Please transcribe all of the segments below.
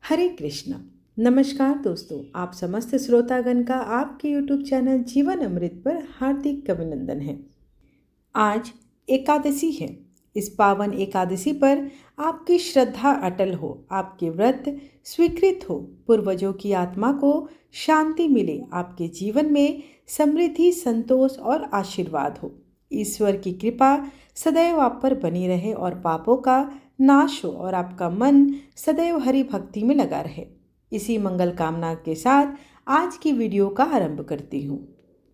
हरे कृष्णा। नमस्कार दोस्तों, आप समस्त श्रोतागण का आपके YouTube चैनल जीवन अमृत पर हार्दिक अभिनंदन है। आज एकादशी है। इस पावन एकादशी पर आपकी श्रद्धा अटल हो, आपके व्रत स्वीकृत हो, पूर्वजों की आत्मा को शांति मिले, आपके जीवन में समृद्धि, संतोष और आशीर्वाद हो। ईश्वर की कृपा सदैव आप पर बनी रहे और पापों का नाश हो और आपका मन सदैव हरि भक्ति में लगा रहे। इसी मंगल कामना के साथ आज की वीडियो का आरंभ करती हूँ।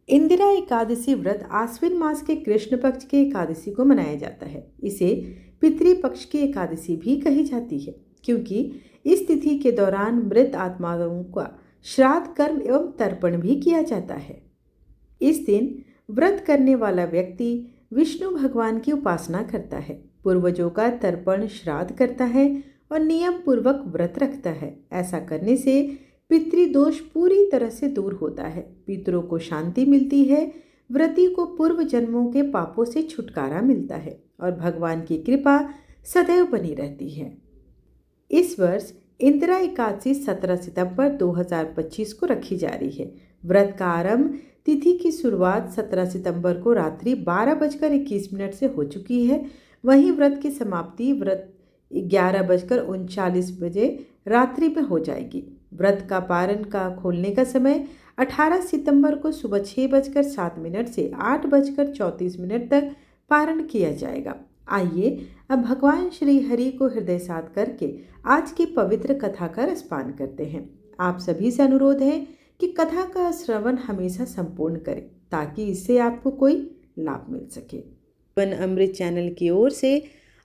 इंदिरा एकादशी व्रत आश्विन मास के कृष्ण पक्ष की एकादशी को मनाया जाता है। इसे पितृपक्ष की एकादशी भी कही जाती है, क्योंकि इस तिथि के दौरान मृत आत्माओं का श्राद्ध कर्म एवं तर्पण भी किया जाता है। इस दिन व्रत करने वाला व्यक्ति विष्णु भगवान की उपासना करता है, पूर्वजों का तर्पण श्राद्ध करता है और नियम पूर्वक व्रत रखता है। ऐसा करने से पितृदोष पूरी तरह से दूर होता है, पितरों को शांति मिलती है, व्रती को पूर्व जन्मों के पापों से छुटकारा मिलता है और भगवान की कृपा सदैव बनी रहती है। इस वर्ष इंदिरा एकादशी 17 सितंबर 2025 को रखी जा रही है। व्रत का आरंभ तिथि की शुरुआत 17 सितंबर को रात्रि 12:21 से हो चुकी है। वहीं व्रत की समाप्ति व्रत 11:39 रात्रि में हो जाएगी। व्रत का पारण का खोलने का समय 18 सितंबर को सुबह 6:07 से 8:34 तक पारण किया जाएगा। आइए अब भगवान श्री हरि को हृदय साध करके आज की पवित्र कथा का रसपान करते हैं। आप सभी से अनुरोध है कि कथा का श्रवण हमेशा संपूर्ण करें, ताकि इससे आपको कोई लाभ मिल सके। जीवन अमृत चैनल की ओर से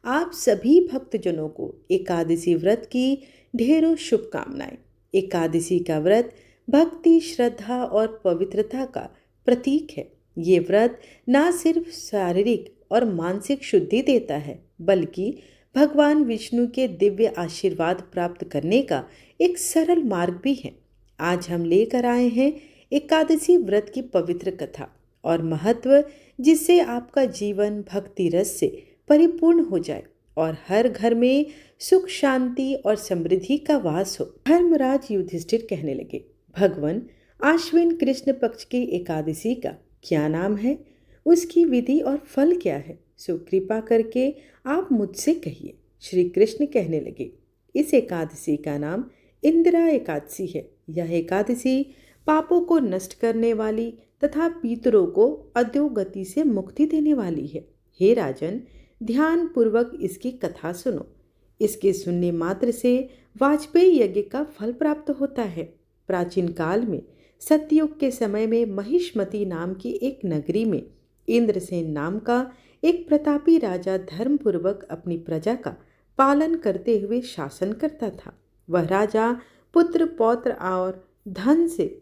आप सभी भक्तजनों को एकादशी व्रत की ढेरों शुभकामनाएं। एकादशी का व्रत भक्ति, श्रद्धा और पवित्रता का प्रतीक है। ये व्रत न सिर्फ शारीरिक और मानसिक शुद्धि देता है, बल्कि भगवान विष्णु के दिव्य आशीर्वाद प्राप्त करने का एक सरल मार्ग भी है। आज हम लेकर आए हैं एकादशी व्रत की पवित्र कथा और महत्व, जिससे आपका जीवन भक्ति रस से परिपूर्ण हो जाए और हर घर में सुख, शांति और समृद्धि का वास हो। धर्मराज युधिष्ठिर कहने लगे, भगवान, आश्विन कृष्ण पक्ष की एकादशी का क्या नाम है? उसकी विधि और फल क्या है? सो कृपा करके आप मुझसे कहिए। श्री कृष्ण कहने लगे, इस एकादशी का नाम इंदिरा एकादशी है। यह एकादशी पापों को नष्ट करने वाली तथा पितरों को अधोगति से मुक्ति देने वाली है। हे राजन, ध्यान पूर्वक इसकी कथा सुनो। इसके सुनने मात्र से वाजपेयी यज्ञ का फल प्राप्त होता है। प्राचीन काल में सतयुग के समय में महिष्मती नाम की एक नगरी में इंद्रसेन नाम का एक प्रतापी राजा धर्मपूर्वक अपनी प्रजा का पालन करते हुए शासन करता था। वह राजा पुत्र, पौत्र और धन से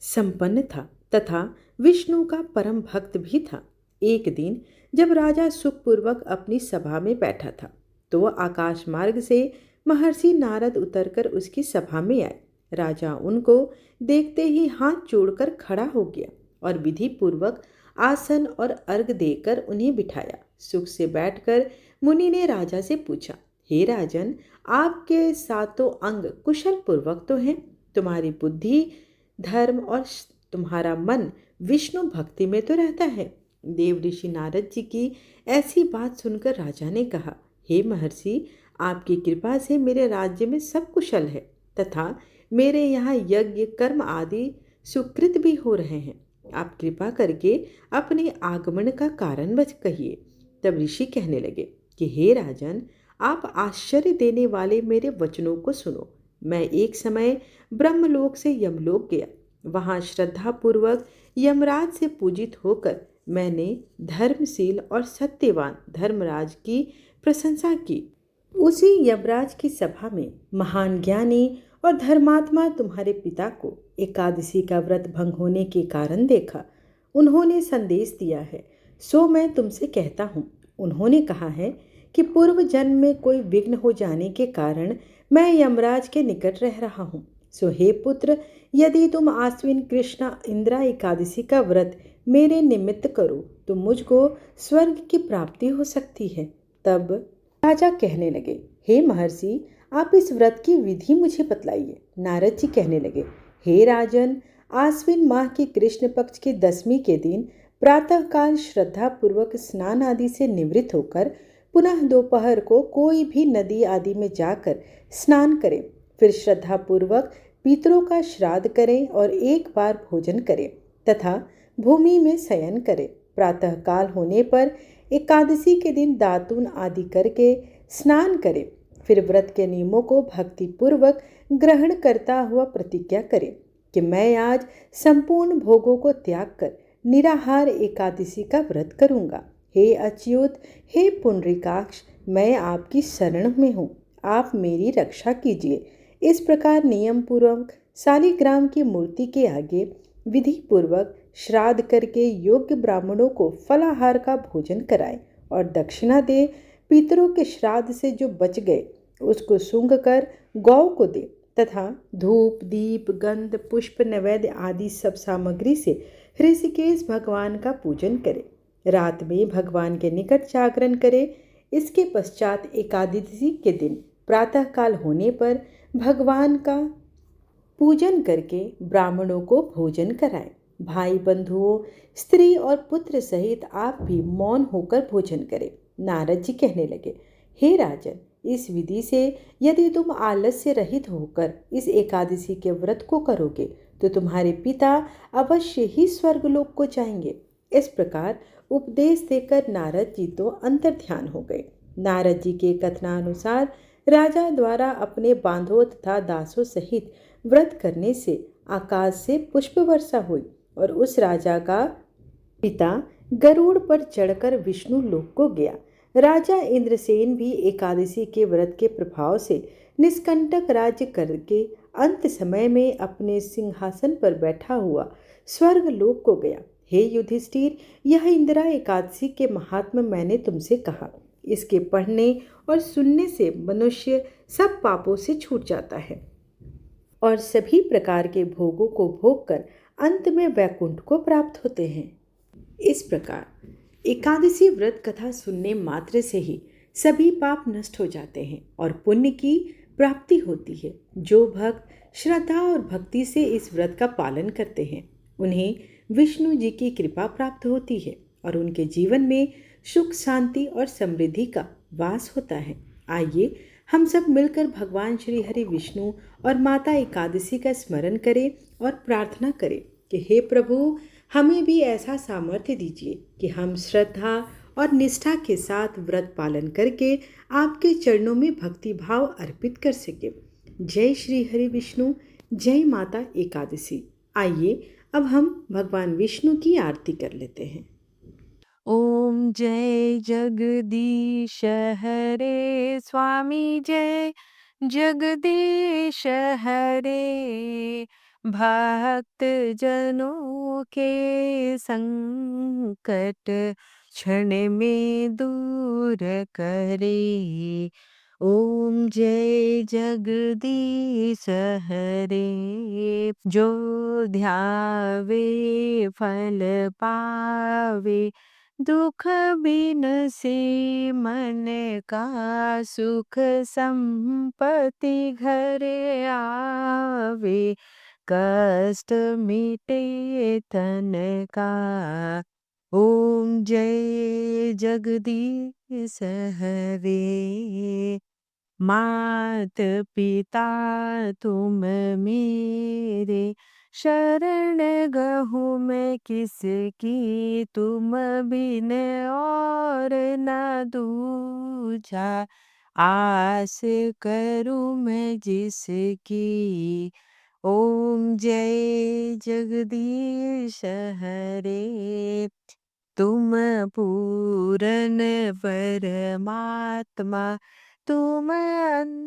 संपन्न था तथा विष्णु का परम भक्त भी था। एक दिन जब राजा सुखपूर्वक अपनी सभा में बैठा था, तो आकाश मार्ग से महर्षि नारद उतरकर उसकी सभा में आए। राजा उनको देखते ही हाथ जोड़कर खड़ा हो गया और विधि पूर्वक आसन और अर्घ देकर उन्हें बिठाया। सुख से बैठकर मुनि ने राजा से पूछा, हे राजन, आपके सातों अंग कुशल पूर्वक तो हैं? तुम्हारी बुद्धि, धर्म और तुम्हारा मन विष्णु भक्ति में तो रहता है। देव ऋषि नारद जी की ऐसी बात सुनकर राजा ने कहा, हे महर्षि, आपकी कृपा से मेरे राज्य में सब कुशल है तथा मेरे यहाँ यज्ञ, कर्म आदि सुकृत भी हो रहे हैं। आप कृपा करके अपने आगमन का कारण बच कहिए। तब ऋषि कहने लगे कि हे राजन, आप आश्चर्य देने वाले मेरे वचनों को सुनो। मैं एक समय ब्रह्मलोक से यमलोक गया। वहाँ श्रद्धापूर्वक यमराज से पूजित होकर मैंने धर्मशील और सत्यवान धर्मराज की प्रशंसा की। उसी यमराज की सभा में महान ज्ञानी और धर्मात्मा तुम्हारे पिता को एकादशी का व्रत भंग होने के कारण देखा। उन्होंने संदेश दिया है, सो मैं तुमसे कहता हूँ। उन्होंने कहा है कि पूर्व जन्म में कोई विघ्न हो जाने के कारण मैं यमराज के निकट रह रहा हूँ। सो हे पुत्र, यदि तुम आश्विन कृष्ण इंदिरा एकादशी का व्रत मेरे निमित्त करो तो मुझको स्वर्ग की प्राप्ति हो सकती है। तब राजा कहने लगे, हे महर्षि, आप इस व्रत की विधि मुझे बतलाइए। नारद जी कहने लगे, हे राजन, आश्विन माह के कृष्ण पक्ष की दसवीं के दिन प्रातःकाल श्रद्धा पूर्वक स्नान आदि से निवृत्त होकर पुनः दोपहर को कोई भी नदी आदि में जाकर स्नान करें। फिर श्रद्धा पूर्वक पितरों का श्राद्ध करें और एक बार भोजन करें तथा भूमि में शयन करें। प्रातःकाल होने पर एकादशी के दिन दातून आदि करके स्नान करें। फिर व्रत के नियमों को भक्तिपूर्वक ग्रहण करता हुआ प्रतिज्ञा करें कि मैं आज संपूर्ण भोगों को त्याग कर निराहार एकादशी का व्रत करूंगा। हे अच्युत, हे पुंडरीकाक्ष, मैं आपकी शरण में हूँ, आप मेरी रक्षा कीजिए। इस प्रकार नियम पूर्वक शालिग्राम की मूर्ति के आगे विधि पूर्वक श्राद्ध करके योग्य ब्राह्मणों को फलाहार का भोजन कराएं और दक्षिणा दे। पितरों के श्राद्ध से जो बच गए उसको सूंघ कर गौ को दे तथा धूप दीप गंध पुष्प नैवेद्य आदि सब सामग्री से ऋषिकेश भगवान का पूजन करे। रात में भगवान के निकट जागरण करे। इसके पश्चात एकादशी के दिन प्रातःकाल होने पर भगवान का पूजन करके ब्राह्मणों को भोजन कराएं। भाई बंधुओं, स्त्री और पुत्र सहित आप भी मौन होकर भोजन करें। नारद जी कहने लगे, हे राजन, इस विधि से यदि तुम आलस्य रहित होकर इस एकादशी के व्रत को करोगे तो तुम्हारे पिता अवश्य ही स्वर्गलोक को जाएंगे। इस प्रकार उपदेश देकर नारद जी तो अंतर्ध्यान हो गए। नारद जी के कथनानुसार राजा द्वारा अपने बांधवों तथा दासों सहित व्रत करने से आकाश से पुष्प वर्षा हुई और उस राजा का पिता गरुड़ पर चढ़कर विष्णु लोक को गया। राजा इंद्रसेन भी एकादशी के व्रत के प्रभाव से निष्कंटक राज्य करके अंत समय में अपने सिंहासन पर बैठा हुआ स्वर्ग लोक को गया। हे युधिष्ठिर, यह इंदिरा एकादशी के महात्म्य मैंने तुमसे कहा। इसके पढ़ने और सुनने से मनुष्य सब पापों से छूट जाता है और सभी प्रकार के भोगों को भोग कर अंत में वैकुंठ को प्राप्त होते हैं। इस प्रकार एकादशी व्रत कथा सुनने मात्र से ही सभी पाप नष्ट हो जाते हैं और पुण्य की प्राप्ति होती है। जो भक्त श्रद्धा और भक्ति से इस व्रत का पालन करते हैं उन्हें विष्णु जी की कृपा प्राप्त होती है और उनके जीवन में सुख शांति और समृद्धि का वास होता है। आइए हम सब मिलकर भगवान श्री हरि विष्णु और माता एकादशी का स्मरण करें और प्रार्थना करें कि हे प्रभु, हमें भी ऐसा सामर्थ्य दीजिए कि हम श्रद्धा और निष्ठा के साथ व्रत पालन करके आपके चरणों में भक्ति भाव अर्पित कर सके। जय श्री हरि विष्णु, जय माता एकादशी। आइए अब हम भगवान विष्णु की आरती कर लेते हैं। ओम जय जगदीश हरे स्वामी, जय जगदीश हरे। भक्त जनों के संकट क्षण में दूर करे। ओम जय जगदीश हरे। जो ध्यावे फल पावे, दुख बिन से मन का सुख संपत्ति घर आवे। कष्ट मिटे तन का। ओम जय जगदीश हरे। मात पिता तुम मेरे, शरण गहूँ मैं किसकी, तुम बिन और न दूजा, आस करूँ मैं जिसकी। ओम जय जगदीश हरे। तुम पूरन परमात्मा, तुम अंतर्यामी,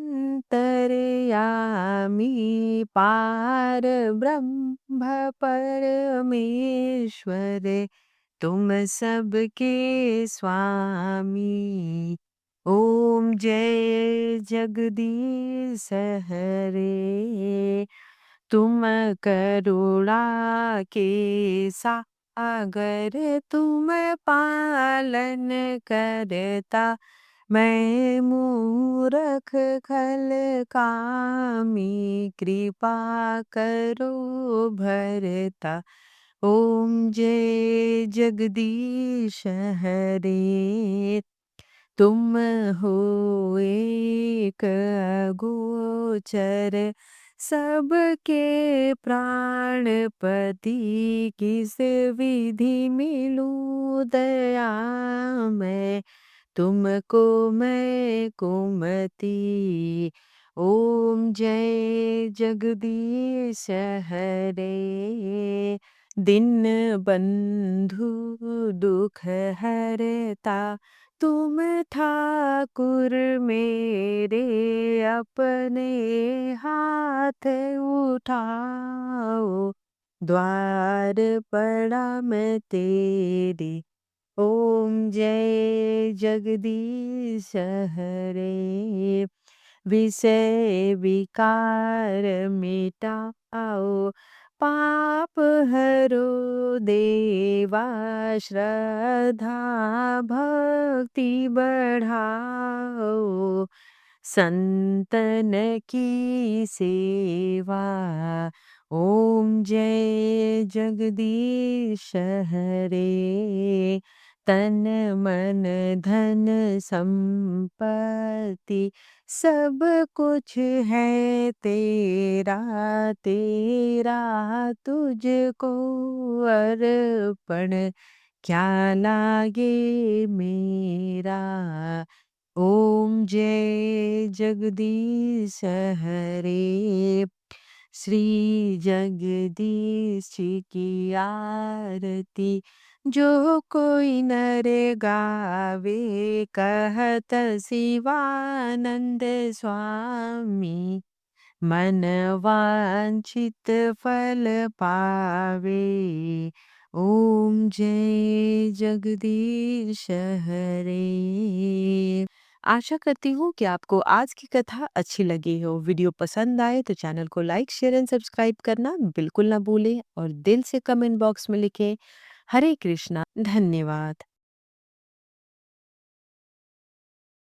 पार ब्रह्म परमेश्वर, तुम सबके स्वामी। ओम जय जगदीश हरे। तुम करुणा के सागर, तुम पालन करता, मैं मूरख खल कामी, कृपा करो भरता। ओम जय जगदीश हरे, तुम हो एक अगोचर, सबके प्राणपति। किस विधि मिलूं दया मैं, तुमको मैं कुमति। ओम जय जगदीश हरे, दीन बंधु दुख हरता। तुम ठाकुर मेरे, अपने हाथ उठाओ। द्वार पड़ा मैं तेरे, ओम जय जगदीश हरे। विषय विकार मिटाओ, पाप हरो देवा। श्रद्धा भक्ति बढ़ाओ, संतन की सेवा। ओम जय जगदीश हरे, तन मन धन संपत्ति, सब कुछ है तेरा। तेरा तुझको अर्पण, क्या लागे मेरा। ओम जय जगदीश हरे, श्री जगदीश की आरती जो कोई नर गावे। कहत शिवानंद स्वामी, मन वांछित फल पावे। ओम जय जगदीश हरे। आशा करती हूँ कि आपको आज की कथा अच्छी लगी हो। वीडियो पसंद आए तो चैनल को लाइक, शेयर एंड सब्सक्राइब करना बिल्कुल ना भूलें और दिल से कमेंट बॉक्स में लिखें हरे कृष्णा। धन्यवाद।